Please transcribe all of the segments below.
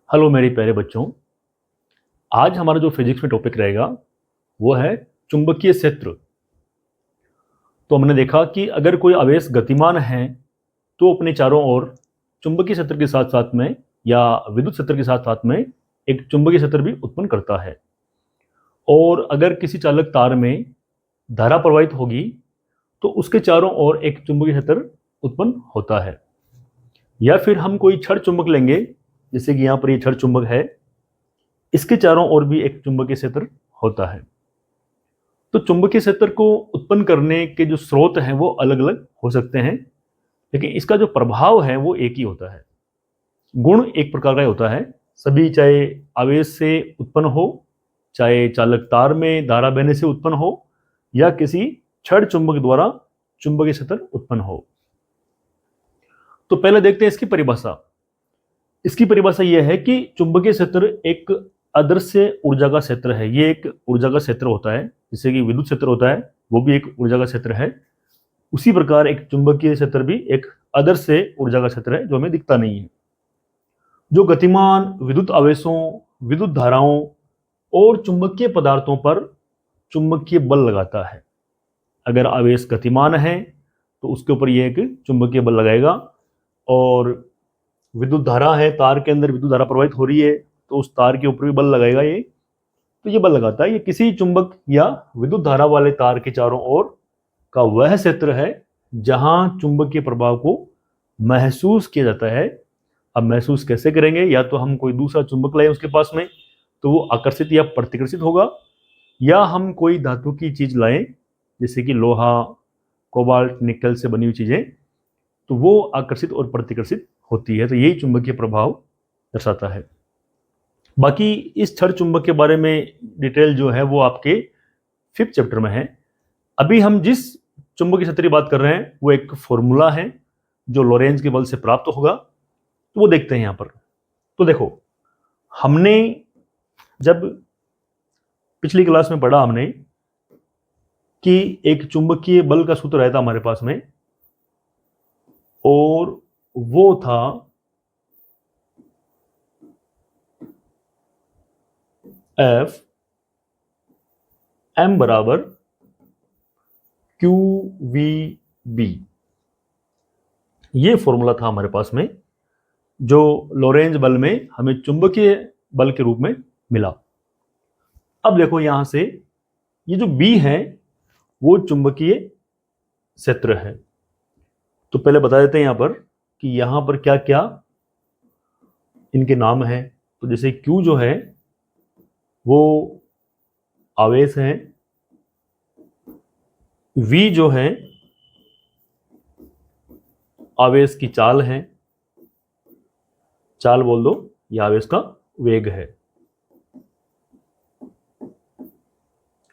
Hello मेरे प्यारे बच्चों। आज हमारा जो फिजिक्स में टॉपिक रहेगा वो है चुंबकीय क्षेत्र। तो हमने देखा कि अगर कोई आवेश गतिमान है तो अपने चारों ओर चुंबकीय क्षेत्र के साथ साथ में या विद्युत क्षेत्र के साथ साथ में एक चुंबकीय क्षेत्र भी उत्पन्न करता है। और अगर किसी चालक तार में धारा प्रवाहित होगी तो उसके चारों ओर एक चुंबकीय क्षेत्र उत्पन्न होता है। या फिर हम कोई छड़ चुंबक लेंगे, जैसे कि यहाँ पर ये छड़ चुंबक है, इसके चारों ओर भी एक चुंबकीय क्षेत्र होता है। तो चुंबकीय क्षेत्र को उत्पन्न करने के जो स्रोत हैं वो अलग अलग हो सकते हैं, लेकिन इसका जो प्रभाव है वो एक ही होता है। गुण एक प्रकार का ही होता है। सभी, चाहे आवेश से उत्पन्न हो, चाहे चालक तार में धारा बहने से उत्पन्न हो, या किसी छड़ चुंबक द्वारा चुंबकीय क्षेत्र उत्पन्न हो। तो पहले देखते हैं इसकी परिभाषा। इसकी परिभाषा यह है कि चुंबकीय क्षेत्र एक अदृश्य ऊर्जा का क्षेत्र है। ये एक ऊर्जा का क्षेत्र होता है, जैसे कि विद्युत क्षेत्र होता है वो भी एक ऊर्जा का क्षेत्र है। उसी प्रकार एक चुंबकीय क्षेत्र भी एक अदृश्य ऊर्जा का क्षेत्र है जो हमें दिखता नहीं है, जो गतिमान विद्युत आवेशों, विद्युत धाराओं और चुंबकीय पदार्थों पर चुंबकीय बल लगाता है। अगर आवेश गतिमान है तो उसके ऊपर यह एक चुंबकीय बल लगाएगा, और विद्युत धारा है, तार के अंदर विद्युत धारा प्रवाहित हो रही है तो उस तार के ऊपर भी बल लगाएगा ये। तो ये बल लगाता है। ये किसी चुंबक या विद्युत धारा वाले तार के चारों ओर का वह क्षेत्र है जहां चुंबकीय प्रभाव को महसूस किया जाता है। अब महसूस कैसे करेंगे? या तो हम कोई दूसरा चुंबक लाएं उसके पास में तो वो आकर्षित या प्रतिकर्षित होगा, या हम कोई धातु की चीज लाएं जैसे कि लोहा, कोबाल्ट, निकल से बनी हुई चीजें, तो वो आकर्षित और प्रतिकर्षित होती है। तो यही चुंबकीय प्रभाव दर्शाता है। बाकी इस छड़ चुंबक के बारे में डिटेल जो है वो आपके 5th चैप्टर में है। अभी हम जिस चुंबकीय क्षेत्र की बात कर रहे हैं वो एक फॉर्मूला है जो लोरेंज के बल से प्राप्त होगा, तो वो देखते हैं यहां पर। तो देखो, हमने जब पिछली क्लास में पढ़ा हमने कि एक चुंबकीय बल का सूत्र रहता हमारे पास में, और वो था एफ एम बराबर क्यू वी बी। ये फॉर्मूला था हमारे पास में जो लोरेंज बल में हमें चुंबकीय बल के रूप में मिला। अब देखो यहां से ये जो बी है वो चुंबकीय क्षेत्र है। तो पहले बता देते हैं यहां पर कि यहां पर क्या क्या इनके नाम है। तो जैसे क्यू जो है वो आवेश है, वी जो है आवेश की चाल है, चाल बोल दो, ये आवेश का वेग है।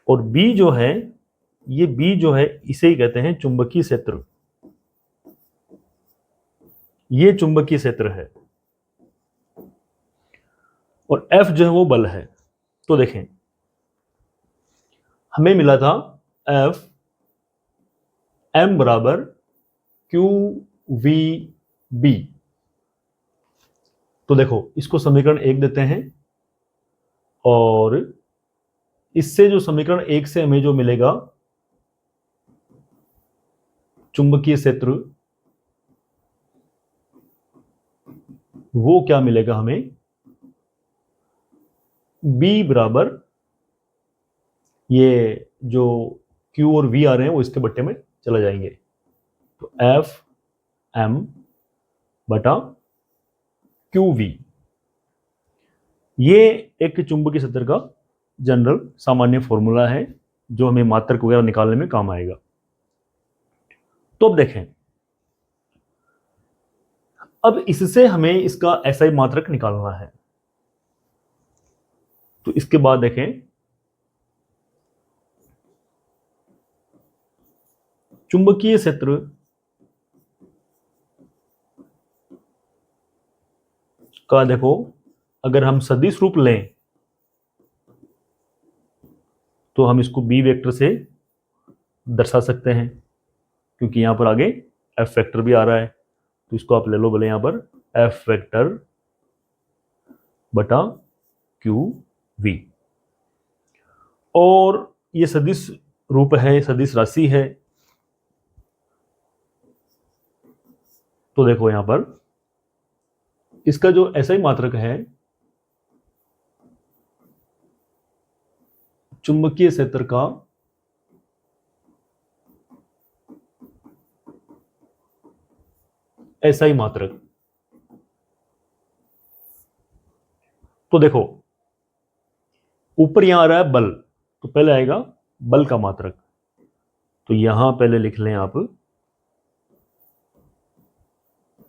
और बी जो है, ये बी जो है इसे ही कहते हैं चुंबकीय क्षेत्र। ये चुंबकीय क्षेत्र है। और एफ जो है वो बल है। तो देखें, हमें मिला था एफ एम बराबर क्यू वी बी। तो देखो, इसको समीकरण 1 देते हैं, और इससे जो समीकरण 1 से हमें जो मिलेगा चुंबकीय क्षेत्र, वो क्या मिलेगा हमें? बी बराबर, ये जो क्यू और वी आ रहे हैं वो इसके बट्टे में चला जाएंगे। तो एफ एम बटा क्यू वी, ये एक चुंबकीय क्षेत्र का जनरल सामान्य फॉर्मूला है जो हमें मात्रक वगैरह निकालने में काम आएगा। तो अब देखें, अब इससे हमें इसका एसआई मात्रक निकालना है। तो इसके बाद देखें, चुंबकीय क्षेत्र का देखो, अगर हम सदिश रूप लें तो हम इसको बी वेक्टर से दर्शा सकते हैं, क्योंकि यहां पर आगे एफ वेक्टर भी आ रहा है। तो इसको आप ले लो भले यहां पर एफ वेक्टर बटा क्यू वी। और ये सदिश रूप है, सदिश राशि है। तो देखो यहां पर इसका जो ऐसा ही मात्रक है, चुंबकीय क्षेत्र का ऐसा ही मात्रक। तो देखो ऊपर यहां आ रहा है बल, तो पहले आएगा बल का मात्रक। तो यहां पहले लिख लें आप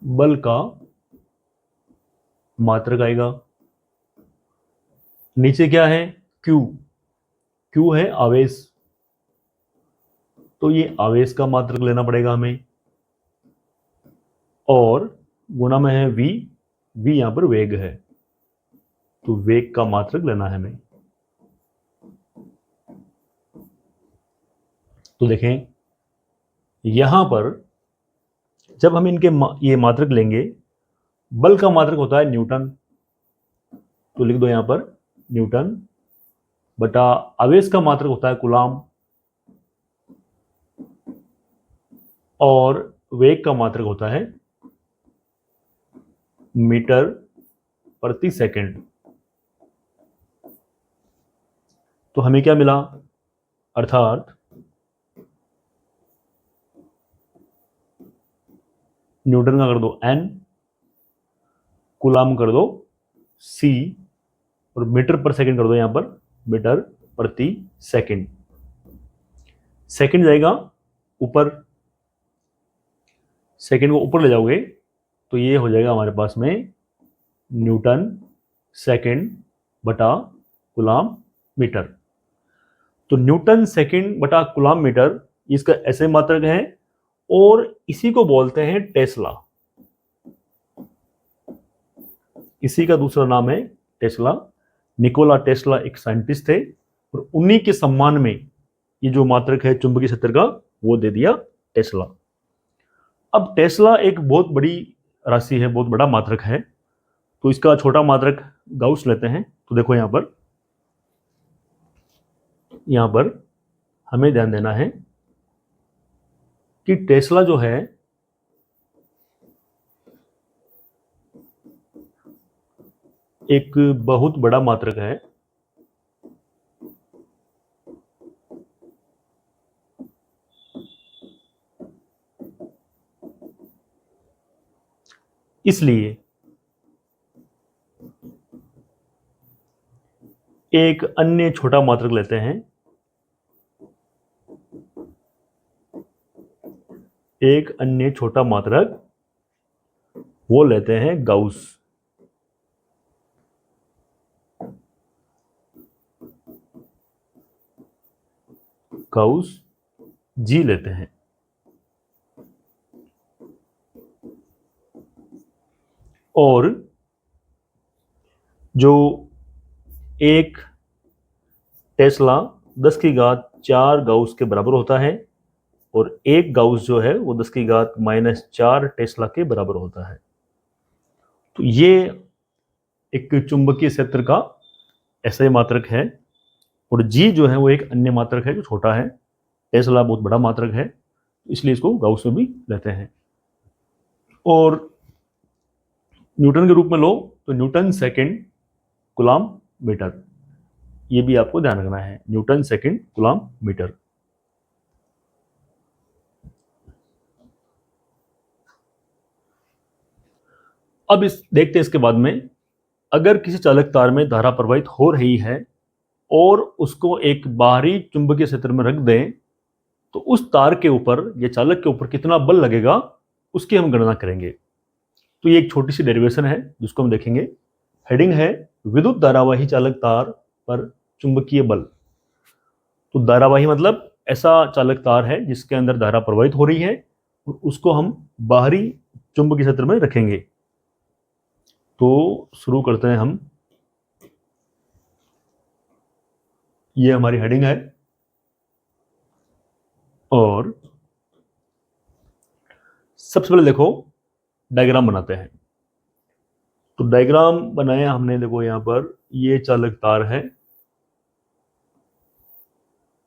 बल का मात्रक आएगा। नीचे क्या है, क्यू। क्यू है आवेश, तो ये आवेश का मात्रक लेना पड़ेगा हमें। और गुणा में है वी, वी यहां पर वेग है, तो वेग का मात्रक लेना है हमें। तो देखें यहां पर जब हम इनके ये मात्रक लेंगे, बल का मात्रक होता है न्यूटन, तो लिख दो यहां पर न्यूटन, बटा आवेश का मात्रक होता है कूलाम, और वेग का मात्रक होता है मीटर प्रति सेकंड। तो हमें क्या मिला, अर्थात न्यूटन का कर दो एन, कूलाम कर दो सी, और मीटर पर सेकंड कर दो यहां पर मीटर प्रति सेकंड। सेकंड जाएगा ऊपर, सेकंड को ऊपर ले जाओगे तो ये हो जाएगा हमारे पास में न्यूटन सेकंड बटा कूलाम मीटर। तो न्यूटन सेकंड बटा कूलाम मीटर इसका ऐसे मात्रक है, और इसी को बोलते हैं टेस्ला। इसी का दूसरा नाम है टेस्ला। निकोला टेस्ला एक साइंटिस्ट थे, और उन्हीं के सम्मान में ये जो मात्रक है चुंबकीय क्षेत्र का वो दे दिया टेस्ला। अब टेस्ला एक बहुत बड़ी राशि है, बहुत बड़ा मात्रक है, तो इसका छोटा मात्रक गाउस लेते हैं। तो देखो यहां पर हमें ध्यान देना है कि टेस्ला जो है एक बहुत बड़ा मात्रक है। इसलिए एक अन्य छोटा मात्रक लेते हैं, एक अन्य छोटा मात्रक वो लेते हैं गाउस। गाउस जी लेते हैं। और जो एक टेस्ला 10 की घात 4 गाउस के बराबर होता है, और एक गाउस जो है वो 10 की घात -4 टेस्ला के बराबर होता है। तो ये एक चुंबकीय क्षेत्र का ऐसा ही मात्रक है, और जी जो है वो एक अन्य मात्रक है जो छोटा है। टेस्ला बहुत बड़ा मात्रक है, इसलिए इसको गाउस में भी लेते हैं। और न्यूटन के रूप में लो तो न्यूटन सेकंड कूलाम मीटर, ये भी आपको ध्यान रखना है, न्यूटन सेकंड कूलाम मीटर। अब इस देखते हैं इसके बाद में, अगर किसी चालक तार में धारा प्रवाहित हो रही है और उसको एक बाहरी चुंबकीय क्षेत्र में रख दें, तो उस तार के ऊपर या चालक के ऊपर कितना बल लगेगा उसकी हम गणना करेंगे। तो ये एक छोटी सी डेरिवेशन है जिसको हम देखेंगे। हेडिंग है विद्युत धारावाही चालक तार पर चुंबकीय बल। तो धारावाही मतलब ऐसा चालक तार है जिसके अंदर धारा प्रवाहित हो रही है, और उसको हम बाहरी चुंबकीय क्षेत्र में रखेंगे। तो शुरू करते हैं हम। ये हमारी हेडिंग है, और सबसे पहले देखो डायग्राम बनाते हैं। तो डायग्राम बनाया हमने, देखो यहां पर ये चालक तार है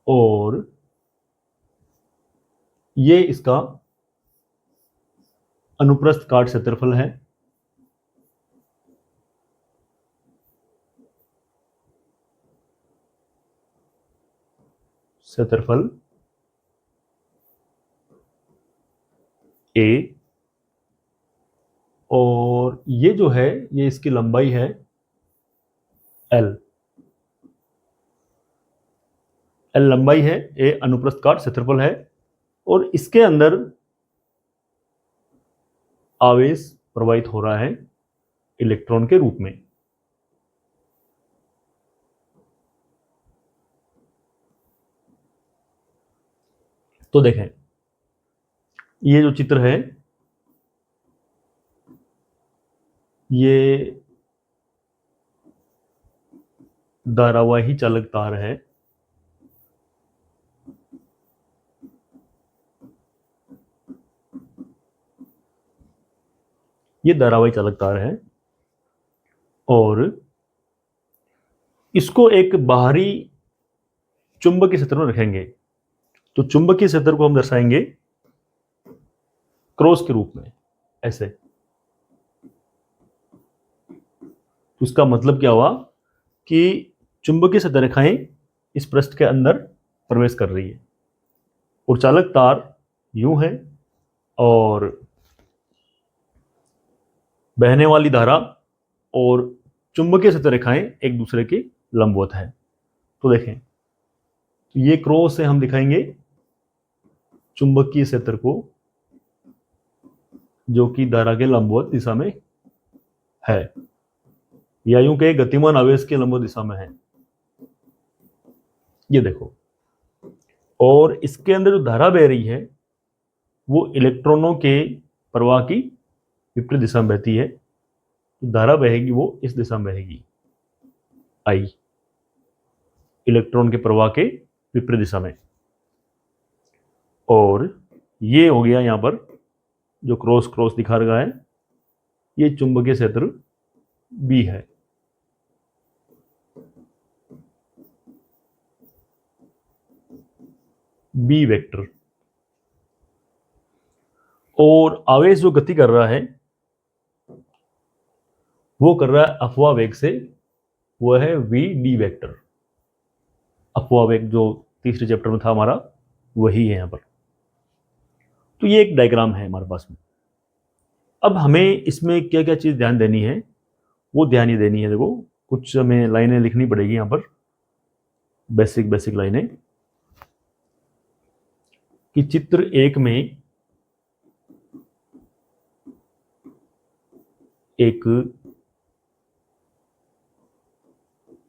और ये इसका अनुप्रस्थ काट क्षेत्रफल है। क्षेत्रफल ए, और ये जो है ये इसकी लंबाई है एल। एल लंबाई है, ए अनुप्रस्थ काट क्षेत्रफल है, और इसके अंदर आवेश प्रवाहित हो रहा है इलेक्ट्रॉन के रूप में। तो देखें ये जो चित्र है ये धारावाही चालक तार है। ये धारावाही चालक तार है और इसको एक बाहरी चुंबकीय क्षेत्र में रखेंगे। तो चुंबकीय क्षेत्र को हम दर्शाएंगे क्रॉस के रूप में, ऐसे। तो इसका मतलब क्या हुआ कि चुंबकीय सतह रेखाएं इस पृष्ठ के अंदर प्रवेश कर रही है और चालक तार यूं है और बहने वाली धारा और चुंबकीय सतह रेखाएं एक दूसरे के लंबवत है। तो देखें तो ये क्रॉस से हम दिखाएंगे चुंबकीय क्षेत्र को जो कि धारा के लंबवत दिशा में है, या यूं कहे गतिमान आवेश के लंबवत दिशा में है। ये देखो, और इसके अंदर जो धारा बह रही है वो इलेक्ट्रॉनों के प्रवाह की विपरीत दिशा में बहती है। तो धारा बहेगी वो इस दिशा में बहेगी, आई, इलेक्ट्रॉन के प्रवाह के विपरीत दिशा में। और ये हो गया यहां पर जो क्रॉस क्रॉस दिखा रहा है, ये चुंबकीय क्षेत्र बी है। B vector. और आवेश जो गति कर रहा है वो कर रहा है अपवाह वेग से, वो है वी डी वेक्टर। अपवाह वेग जो तीसरे चैप्टर में था हमारा, वही है यहां पर। तो ये एक डायग्राम है हमारे पास में। अब हमें इसमें क्या क्या चीज ध्यान देनी है, वो ध्यान ये देनी है। देखो कुछ हमें लाइनें लिखनी पड़ेगी यहां पर, बेसिक बेसिक लाइनें, कि चित्र एक में एक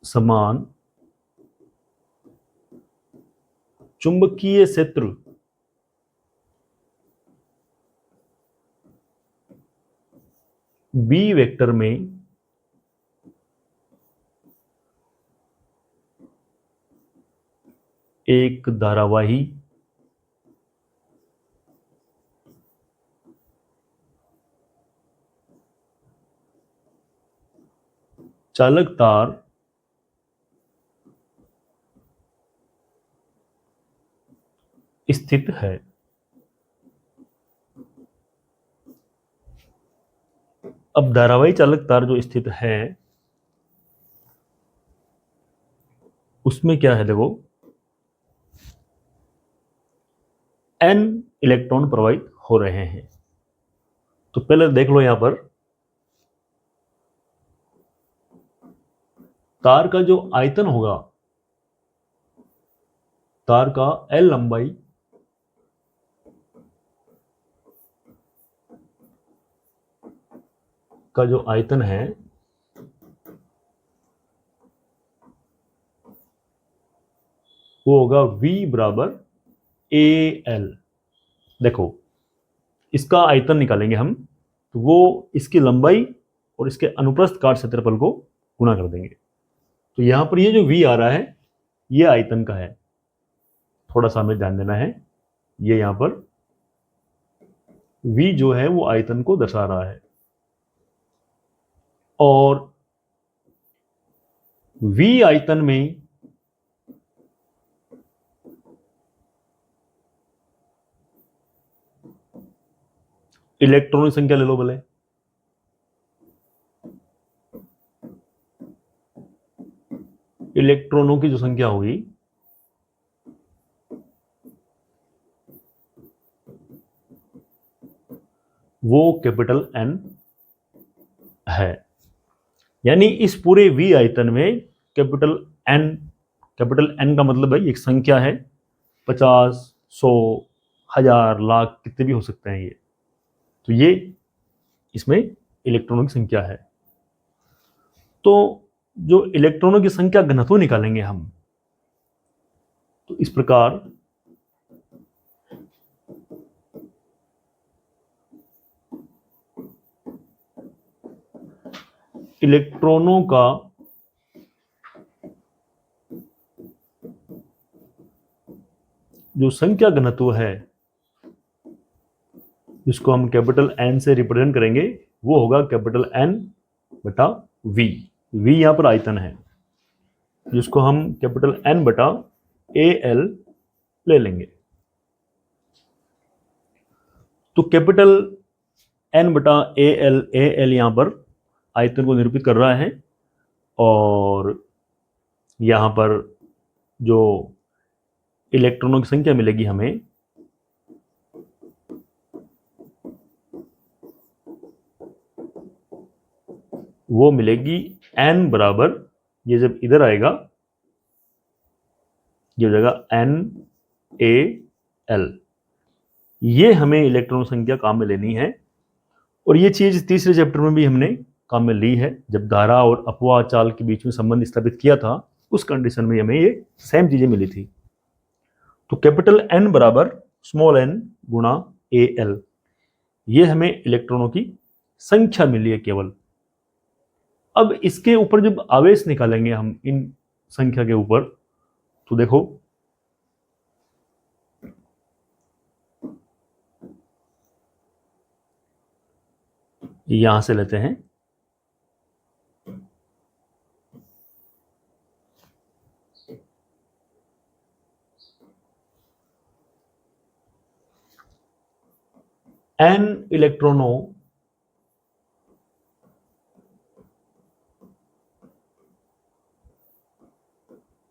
समान चुंबकीय क्षेत्र बी वेक्टर में एक धारावाही चालक तार स्थित है। अब धारावाही चालक तार जो स्थित है उसमें क्या है, देखो n इलेक्ट्रॉन प्रवाहित हो रहे हैं। तो पहले देख लो यहां पर तार का जो आयतन होगा, तार का L लंबाई का जो आयतन है वो होगा V बराबर AL। देखो इसका आयतन निकालेंगे हम, तो वो इसकी लंबाई और इसके अनुप्रस्थ काट क्षेत्रफल को गुणा कर देंगे। तो यहां पर ये जो V आ रहा है ये आयतन का है, थोड़ा सा हमें ध्यान देना है। ये यहां पर V जो है वो आयतन को दर्शा रहा है। और V आयतन में इलेक्ट्रॉनों की संख्या ले लो भले। इलेक्ट्रॉनों की जो संख्या होगी वो कैपिटल N है। यानी इस पूरे V आयतन में कैपिटल N का मतलब है एक संख्या है, 50, 100, 1000, लाख, कितने भी हो सकते हैं ये। तो ये इसमें इलेक्ट्रॉनों की संख्या है। तो जो इलेक्ट्रॉनों की संख्या घनत्व निकालेंगे हम, तो इस प्रकार इलेक्ट्रॉनों का जो संख्या घनत्व है जिसको हम कैपिटल N से रिप्रेजेंट करेंगे वो होगा कैपिटल N बटा V। V यहां पर आयतन है जिसको हम कैपिटल N बटा AL ले लेंगे। तो कैपिटल N बटा AL यहां पर आयतन को निरूपित कर रहा है और यहां पर जो इलेक्ट्रॉनों की संख्या मिलेगी हमें वो मिलेगी N बराबर, ये जब इधर आएगा ये हो जाएगा NaL। ये हमें इलेक्ट्रॉन संख्या काम में लेनी है और ये चीज तीसरे चैप्टर में भी हमने काम में ली है। जब धारा और अपवाह चाल के बीच में संबंध स्थापित किया था उस कंडीशन में हमें ये सेम चीजें मिली थी। तो कैपिटल N बराबर स्मॉल n गुणा AL, ये हमें इलेक्ट्रॉनों की संख्या मिली है केवल। अब इसके ऊपर जब आवेश निकालेंगे हम इन संख्या के ऊपर, तो देखो यहां से लेते हैं n इलेक्ट्रॉनों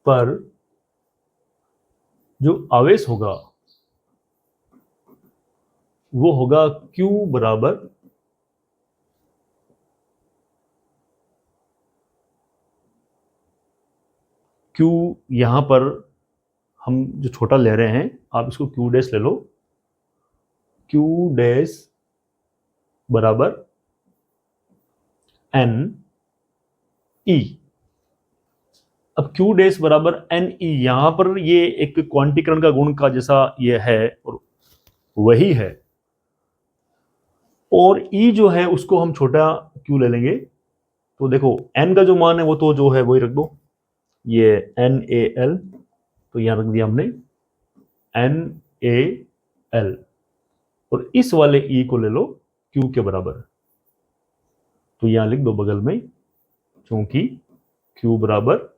पर जो आवेश होगा वो होगा Q बराबर Q, यहां पर हम जो छोटा ले रहे हैं आप इसको Q डैश ले लो। Q डैश बराबर N E। अब Q डैश बराबर N E, यहां पर ये एक क्वांटीकरण का गुण का जैसा ये है और वही है, और E जो है उसको हम छोटा Q ले लेंगे। तो देखो N का जो मान है वो तो जो है वही रख दो, ये NaL, तो यहां रख दिया हमने NaL, और इस वाले E को ले लो Q के बराबर, तो यहां लिख दो बगल में, क्योंकि Q बराबर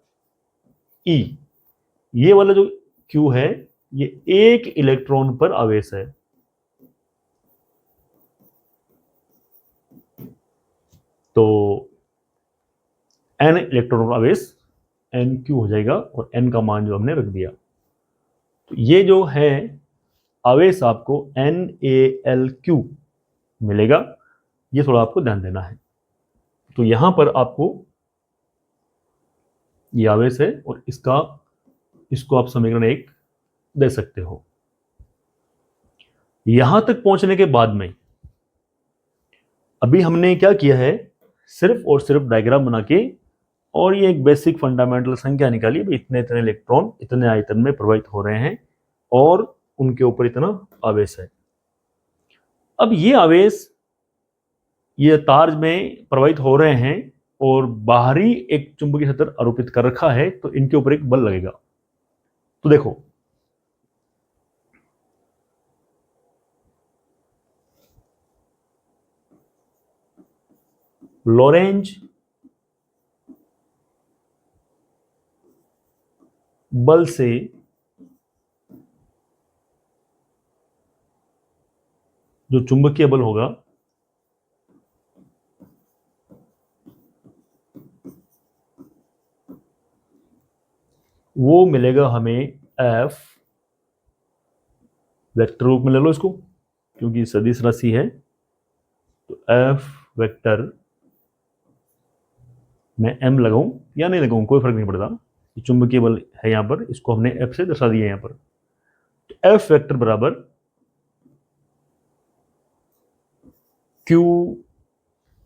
E। ये वाला जो Q है ये एक इलेक्ट्रॉन पर आवेश है। तो N इलेक्ट्रॉन आवेश NQ हो जाएगा और N का मान जो हमने रख दिया। तो ये जो है आवेश आपको NaLQ मिलेगा, ये थोड़ा आपको ध्यान देना है। तो यहां पर आपको ये आवेश है और इसको आप समीकरण 1 दे सकते हो। यहां तक पहुंचने के बाद में अभी हमने क्या किया है, सिर्फ और सिर्फ डायग्राम बना के और ये एक बेसिक फंडामेंटल संख्या निकाली, इतने इतने इलेक्ट्रॉन इतने आयतन में प्रवाहित हो रहे हैं और उनके ऊपर इतना आवेश है। अब ये आवेश ये तार में प्रवाहित हो रहे हैं और बाहरी एक चुंबकीय क्षेत्र आरोपित कर रखा है, तो इनके ऊपर एक बल लगेगा। तो देखो लॉरेंज बल से जो चुंबकीय बल होगा वो मिलेगा हमें एफ वेक्टर रूप में ले लो इसको, क्योंकि सदिश राशि है। तो एफ वेक्टर मैं एम लगाऊं या नहीं लगाऊं कोई फर्क नहीं पड़ता, चुंबकीय बल है यहां पर, इसको हमने एफ से दर्शा दिया यहां पर। तो एफ वेक्टर बराबर क्यू,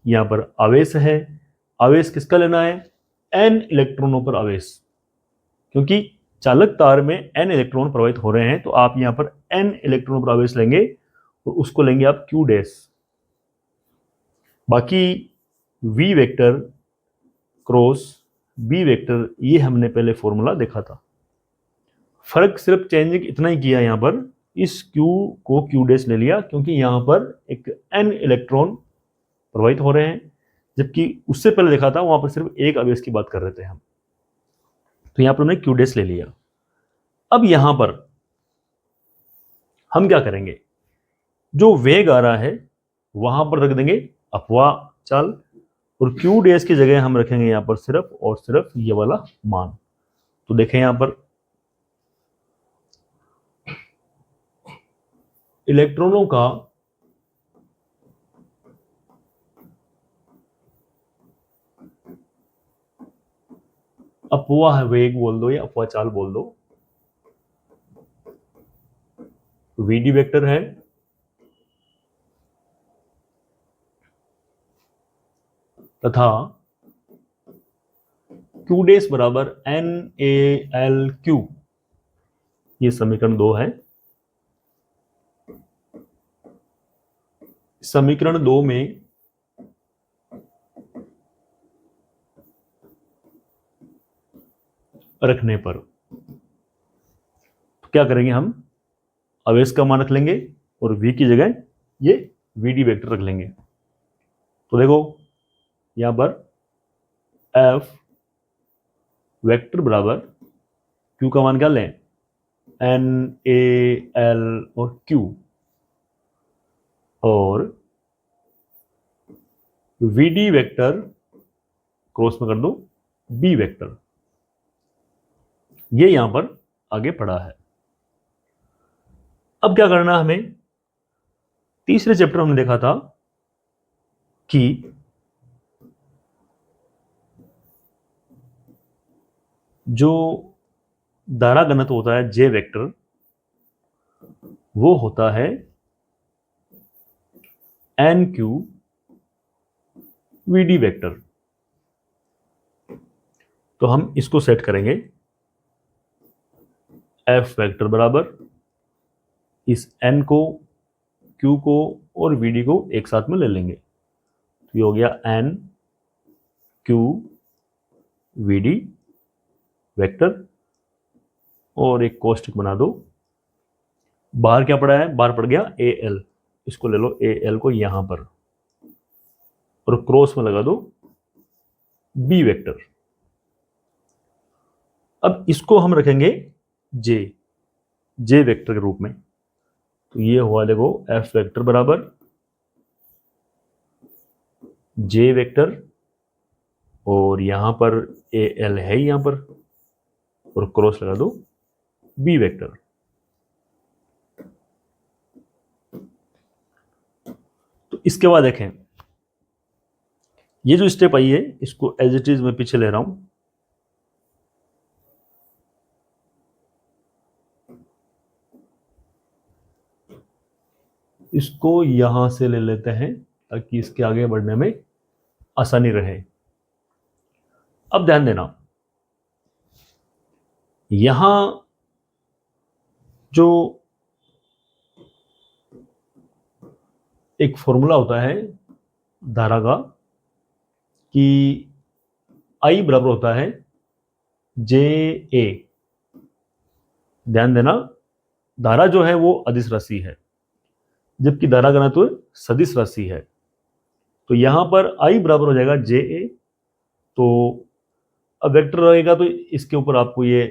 यहां पर आवेश है, आवेश किसका लेना है, एन इलेक्ट्रॉनों पर आवेश, क्योंकि चालक तार में एन इलेक्ट्रॉन प्रवाहित हो रहे हैं, तो आप यहां पर एन इलेक्ट्रॉन पर आवेश लेंगे और उसको लेंगे आप क्यू डैश। बाकी V vector cross B vector ये हमने पहले फॉर्मूला देखा था, फर्क सिर्फ चेंजिंग इतना ही किया यहां पर, इस Q को Q डैश ले लिया क्योंकि यहां पर एक N इलेक्ट्रॉन प्रवाहित हो रहे हैं, जबकि उससे पहले देखा था वहां पर सिर्फ एक आवेश की बात कर रहे थे हम, तो यहां पर हमने Q डैश ले लिया। अब यहां पर हम क्या करेंगे, जो वेग आ रहा है वहां पर रख देंगे अपवाह चाल, और Q डैश की जगह हम रखेंगे यहां पर सिर्फ और सिर्फ ये वाला मान। तो देखें यहां पर इलेक्ट्रॉनों का अपवाह वेग बोल दो या अपवाह चाल बोल दो, वीडी वेक्टर है, तथा क्यू डैश बराबर एन ए एल क्यू, ये समीकरण 2 है। समीकरण 2 में रखने पर तो क्या करेंगे, हम आवेश का मान रख लेंगे और v की जगह ये vd वेक्टर रख लेंगे। तो देखो यहां पर f वेक्टर बराबर q का मान क्या लें, n a l और q, और vd वेक्टर क्रॉस में कर दो b वेक्टर, ये यहां पर आगे पड़ा है। अब क्या करना हमें, तीसरे चैप्टर हमने देखा था कि जो धारा घनत्व होता है जे वेक्टर, वो होता है एन क्यू वीडी वेक्टर। तो हम इसको सेट करेंगे, एफ वेक्टर बराबर इस एन को क्यू को और वीडी को एक साथ में ले लेंगे, तो ये हो गया एन क्यू वीडी वेक्टर, और एक कोष्टक बना दो, बाहर क्या पड़ा है, बाहर पड़ गया ए एल, इसको ले लो ए एल को यहां पर, और क्रॉस में लगा दो बी वेक्टर। अब इसको हम रखेंगे जे वेक्टर के रूप में, तो ये हुआ देखो एफ वेक्टर बराबर जे वेक्टर, और यहां पर ए एल है यहां पर, और क्रॉस लगा दो बी वेक्टर। तो इसके बाद देखें, ये जो स्टेप आई है इसको एज इट इज मैं पीछे ले रहा हूं, इसको यहां से ले लेते हैं ताकि इसके आगे बढ़ने में आसानी रहे। अब ध्यान देना, यहां जो एक फॉर्मूला होता है धारा का कि I बराबर होता है जे ए, ध्यान देना धारा जो है वो अदिश राशि है, जबकि धारा घनत्व सदिश राशि है। तो यहां पर I बराबर हो जाएगा जे ए, तो अब वेक्टर रहेगा तो इसके ऊपर आपको ये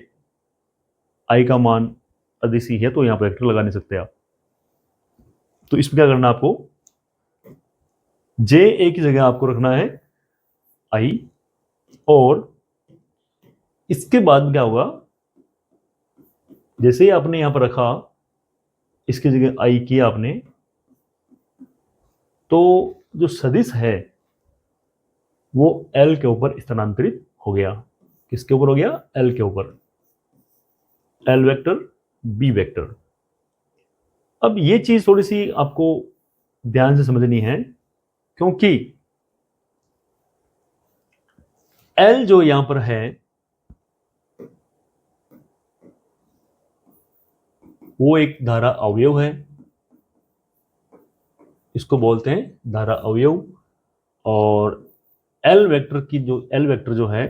आई का मान अधिक ही है तो यहाँ पर वेक्टर लगा नहीं सकते आप। तो इसमें क्या करना है आपको, जे ए की जगह आपको रखना है आई, और इसके बाद क्या होगा, जैसे ही आपने यहां पर रखा, इसकी जगह आई किया आपने, तो जो सदिश है वो एल के ऊपर स्थानांतरित हो गया। किसके ऊपर हो गया? एल के ऊपर। L vector B vector. अब ये चीज थोड़ी सी आपको ध्यान से समझनी है, क्योंकि एल जो यहां पर है वो एक धारा अवयव है, इसको बोलते हैं धारा अवयव। और एल वेक्टर जो है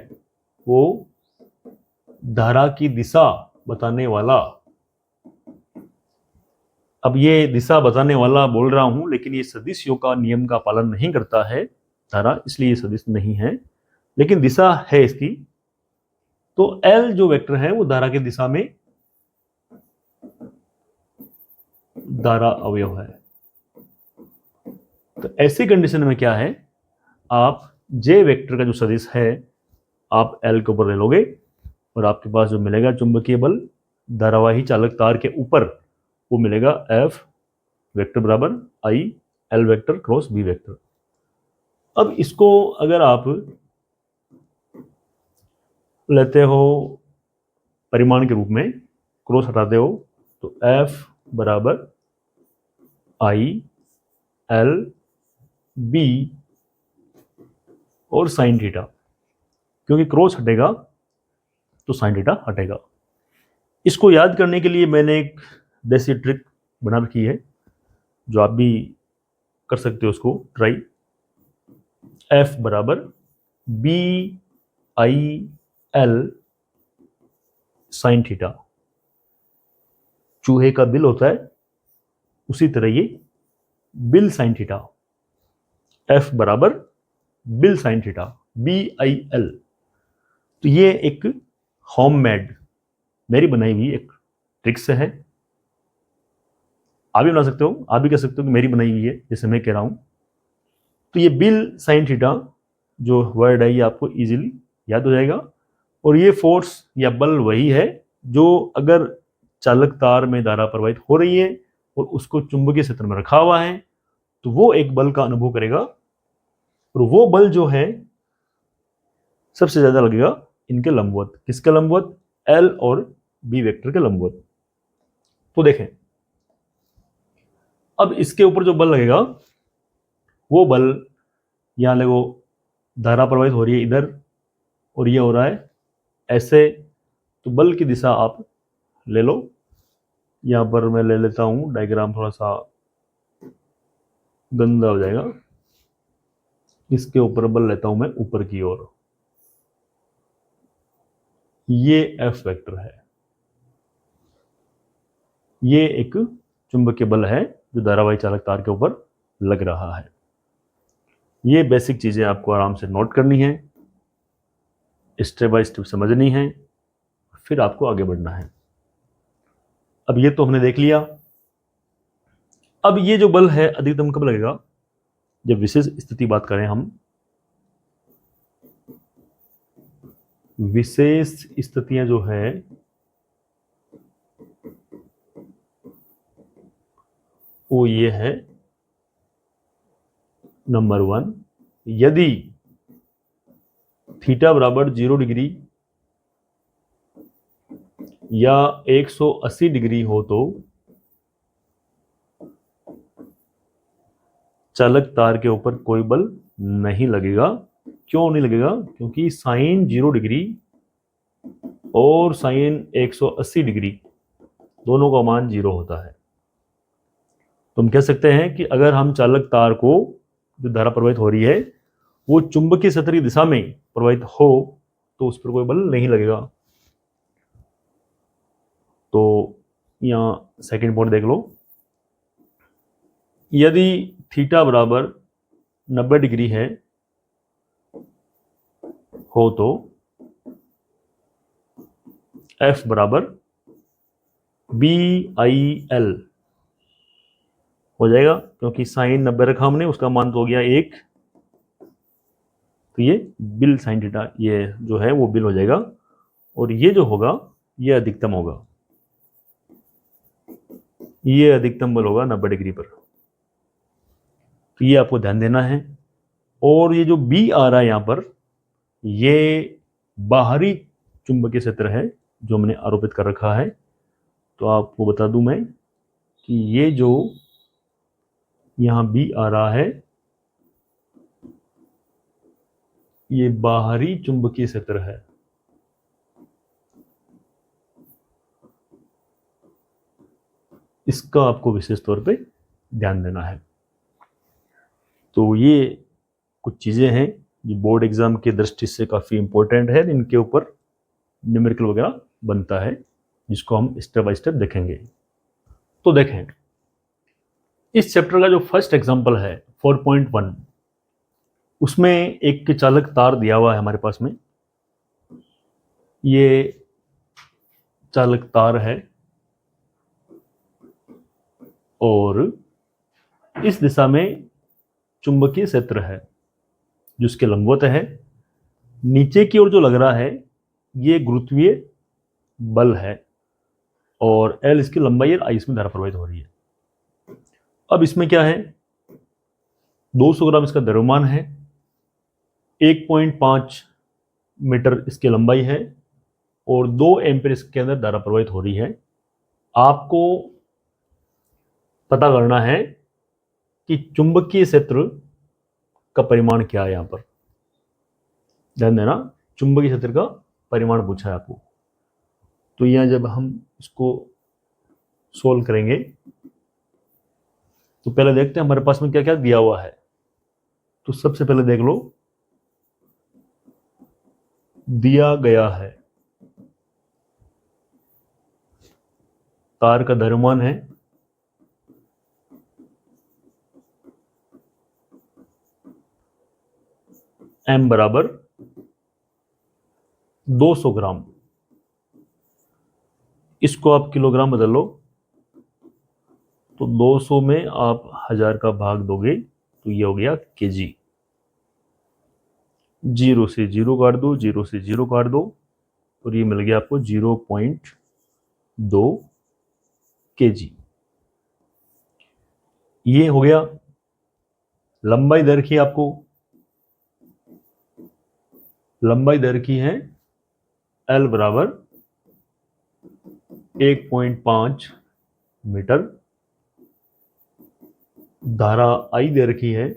वो धारा की दिशा बताने वाला। अब ये दिशा बताने वाला बोल रहा हूं, लेकिन ये सदिशों का नियम का पालन नहीं करता है धारा, इसलिए ये सदिश नहीं है, लेकिन दिशा है इसकी। तो एल जो वेक्टर है वो धारा की दिशा में धारा अवयव है। तो ऐसी कंडीशन में क्या है, आप जे वेक्टर का जो सदिश है आप एल के ऊपर ले लोगे, और आपके पास जो मिलेगा चुंबकीय बल धारावाही चालक तार के ऊपर, वो मिलेगा एफ वेक्टर बराबर I L vector cross B vector. अब इसको अगर आप लेते हो परिमाण के रूप में, क्रॉस हटाते हो, तो एफ बराबर आई एल बी और साइन थीटा, क्योंकि क्रॉस हटेगा तो साइन थीटा हटेगा। इसको याद करने के लिए मैंने एक देसी ट्रिक बना रखी है, जो आप भी कर सकते हो उसको ट्राई। एफ बराबर B I L sine theta. चूहे का बिल होता है, उसी तरह ये बिल साइन थीटा। एफ बराबर बिल sine theta, B I L. तो ये एक होममेड मेरी बनाई हुई एक ट्रिक से है, आप भी बना सकते हो, आप भी कह सकते हो कि मेरी बनाई हुई है जैसे मैं कह रहा हूं। तो ये बिल साइन थीटा जो वर्ड है ये आपको इजीली याद हो जाएगा। और ये फोर्स या बल वही है जो अगर चालक तार में धारा प्रवाहित हो रही है और उसको चुंबकीय क्षेत्र में रखा हुआ है, तो वो एक बल का अनुभव करेगा, और वो बल जो है सबसे ज्यादा लगेगा इनके लंबवत। किसके लंबवत? एल और बी वेक्टर के लंबवत। तो देखें, अब इसके ऊपर जो बल लगेगा वो बल, यहां लगो धारा प्रवाहित हो रही है इधर और ये हो रहा है ऐसे, तो बल की दिशा आप ले लो। यहां पर मैं ले लेता हूं डायग्राम, थोड़ा सा गंदा हो जाएगा। इसके ऊपर बल लेता हूं मैं ऊपर की ओर, ये एफ वेक्टर है, ये एक चुंबकीय बल है जो धारावाही चालक तार के ऊपर लग रहा है। ये बेसिक चीजें आपको आराम से नोट करनी है, स्टेप बाय स्टेप समझनी है, फिर आपको आगे बढ़ना है। अब ये तो हमने देख लिया। अब ये जो बल है अधिकतम कब लगेगा? जब विशेष स्थिति बात करें हम, विशेष स्थितियां जो है वो ये है, नंबर 1, यदि थीटा बराबर 0 डिग्री या 180 डिग्री हो तो चालक तार के ऊपर कोई बल नहीं लगेगा। क्यों नहीं लगेगा? क्योंकि साइन 0 डिग्री और साइन 180 डिग्री दोनों का मान 0 होता है। तो हम कह सकते हैं कि अगर हम चालक तार को, जो धारा प्रवाहित हो रही है, वो चुंबकीय क्षेत्र की दिशा में प्रवाहित हो तो उस पर कोई बल नहीं लगेगा। तो यहां सेकंड पॉइंट देख लो, यदि थीटा बराबर 90 डिग्री है हो तो एफ बराबर BIL हो जाएगा, क्योंकि साइन 90 रखा हमने, उसका मान तो हो गया 1, तो ये बिल साइन थीटा ये जो है वो बिल हो जाएगा, और ये जो होगा ये अधिकतम होगा, ये अधिकतम बल होगा 90 डिग्री पर। तो ये आपको ध्यान देना है। और ये जो बी आ रहा है यहां पर, ये बाहरी चुंबकीय क्षेत्र है जो हमने आरोपित कर रखा है। तो आपको बता दूं मैं कि ये जो यहां बी आ रहा है, ये बाहरी चुंबकीय क्षेत्र है। इसका आपको विशेष तौर पे ध्यान देना है। तो ये कुछ चीजें हैं जो बोर्ड एग्जाम की दृष्टि से काफी इंपॉर्टेंट है, इनके ऊपर न्यूमेरिकल वगैरह बनता है, जिसको हम स्टेप बाय स्टेप देखेंगे। तो देखें, इस चैप्टर का जो फर्स्ट एग्जांपल है 4.1, उसमें एक चालक तार दिया हुआ है हमारे पास में। ये चालक तार है और इस दिशा में चुंबकीय क्षेत्र है जो इसके लंबवत है। नीचे की ओर जो लग रहा है ये गुरुत्वीय बल है, और L इसकी लंबाई और I इसमें धारा प्रवाहित हो रही है। अब इसमें क्या है, 200 ग्राम इसका द्रव्यमान है, 1.5 मीटर इसकी लंबाई है, और 2 एम्पीयर इसके अंदर धारा प्रवाहित हो रही है। आपको पता करना है कि चुंबकीय क्षेत्र का परिमाण क्या है। यहां पर ध्यान देना, चुंबकीय क्षेत्र का परिमाण पूछा है आपको। तो यहां जब हम इसको सोल्व करेंगे तो पहले देखते हैं हमारे पास में क्या क्या दिया हुआ है। तो सबसे पहले देख लो, दिया गया है तार का द्रव्यमान है m बराबर 200 ग्राम। इसको आप किलोग्राम बदल लो, तो 200 में आप 1000 का भाग दोगे तो ये हो गया केजी। 0 से 0 काट दो, 0 से 0 काट दो, और ये मिल गया आपको 0.2 केजी। ये हो गया। लंबाई दर की आपको, लंबाई दर की है L बराबर 1.5 मीटर, धारा I दे रखी है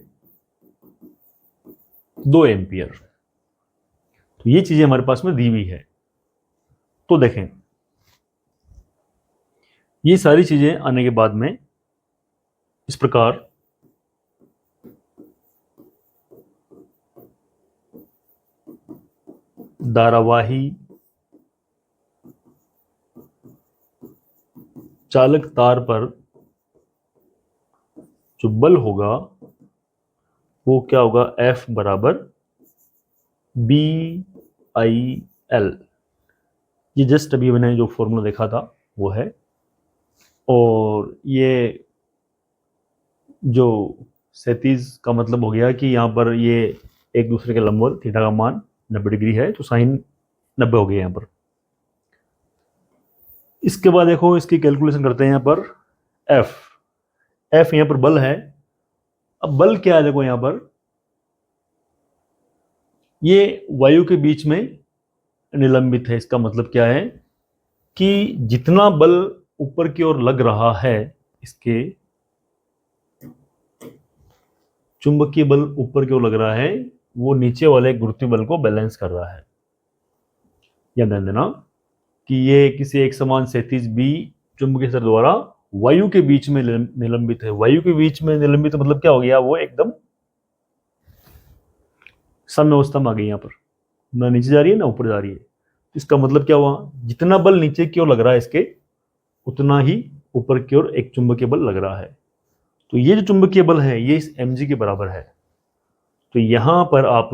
2 एम्पियर। तो ये चीजें हमारे पास में दी हुई है। तो देखें, ये सारी चीजें आने के बाद में इस प्रकार धारावाही चालक तार पर जो बल होगा वो क्या होगा, F बराबर BIL। ये जस्ट अभी मैंने जो फॉर्मूला देखा था वो है। और ये जो 37 का मतलब हो गया कि यहाँ पर ये एक दूसरे के लंबवत, थीटा का मान 90 डिग्री है, तो साइन 90 हो गया यहाँ पर। इसके बाद देखो, इसकी कैलकुलेशन करते हैं यहाँ पर। F यहाँ पर बल है। अब बल क्या है, देखो यहाँ पर ये वायु के बीच में निलंबित है। इसका मतलब क्या है कि जितना बल ऊपर की ओर लग रहा है, इसके चुंबकीय बल ऊपर की ओर लग रहा है, वो नीचे वाले गुरुत्वीय बल को बैलेंस कर रहा है। याद ध्यान देना कि ये किसी एक समान 37 बी चुंबकीय क्षेत्र द्वारा वायु के बीच में निलंबित है। वायु के बीच में निलंबित मतलब क्या हो गया, वो एकदम साम्यावस्था में आ गई। यहाँ पर ना नीचे जा रही है ना ऊपर जा रही है। इसका मतलब क्या हुआ, जितना बल नीचे की ओर लग रहा है इसके, उतना ही ऊपर की ओर एक चुंबकीय बल लग रहा है। तो ये जो चुंबकीय बल है ये इस mg के बराबर है। तो यहां पर आप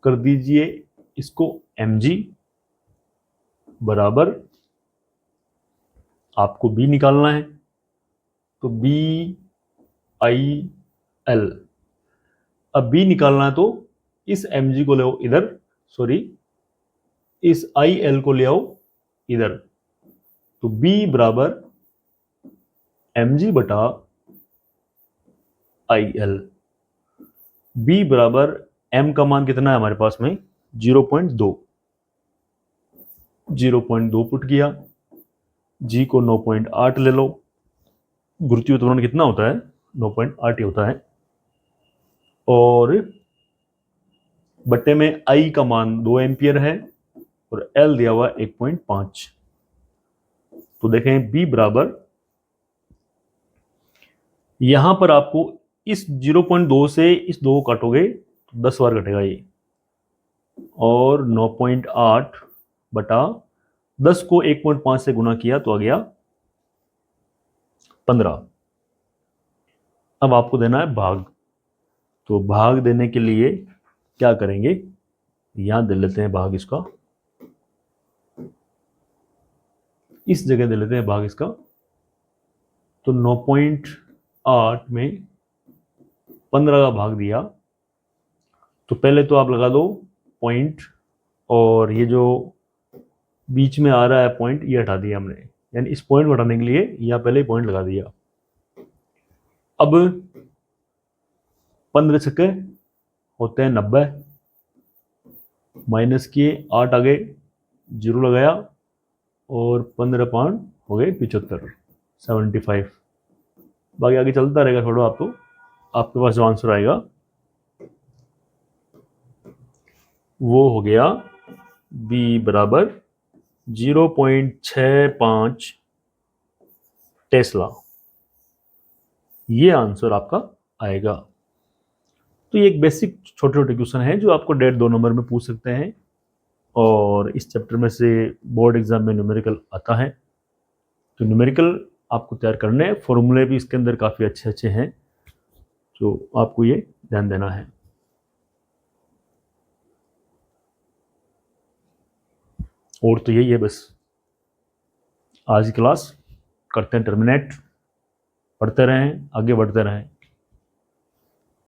कर दीजिए इसको mg बराबर आपको बी निकालना है, तो बी आई एल। अब बी निकालना है तो इस एम जी को ले आओ इधर, सॉरी इस आई एल को ले आओ इधर, तो बी बराबर एम जी बटा आई एल। बी बराबर एम का मान कितना है हमारे पास में 0.2, 0.2 पुट किया, जी को 9.8 ले लो, गुरुत्वीय त्वरण कितना होता है 9.8 ही होता है, और बट्टे में आई का मान 2 एम्पियर है और एल दिया हुआ 1.5। तो देखें बी बराबर, यहां पर आपको इस 0.2 से इस 2 को काटोगे तो 10 बार कटेगा ये, और 9.8 बटा 10 को 1.5 से गुना किया तो आ गया 15। अब आपको देना है भाग, तो भाग देने के लिए क्या करेंगे, यहां दे लेते हैं भाग इसका, इस जगह दे लेते हैं भाग इसका। तो 9.8 में 15 का भाग दिया, तो पहले तो आप लगा दो पॉइंट, और ये जो बीच में आ रहा है पॉइंट ये हटा दिया हमने, यानी इस पॉइंट को हटाने के लिए यहाँ पहले ही पॉइंट लगा दिया। अब 15 छक्के होते हैं 90, माइनस किए 8 आ गए, 0 लगाया, और 15 हो गए 75, 75। बाकी आगे चलता रहेगा, छोड़ो आप, तो आपके पास जो आंसर आएगा वो हो गया बी बराबर 0.65 टेस्ला, ये आंसर आपका आएगा। तो ये एक बेसिक छोटे छोटे क्वेश्चन है जो आपको 1.5-2 नंबर में पूछ सकते हैं, और इस चैप्टर में से बोर्ड एग्जाम में न्यूमेरिकल आता है। तो न्यूमेरिकल आपको तैयार करने हैं, फॉर्मूले भी इसके अंदर काफ़ी अच्छे अच्छे हैं, तो आपको ये ध्यान देना है। और तो यही है बस, आज की क्लास करते हैं टर्मिनेट, पढ़ते रहें, आगे बढ़ते रहें।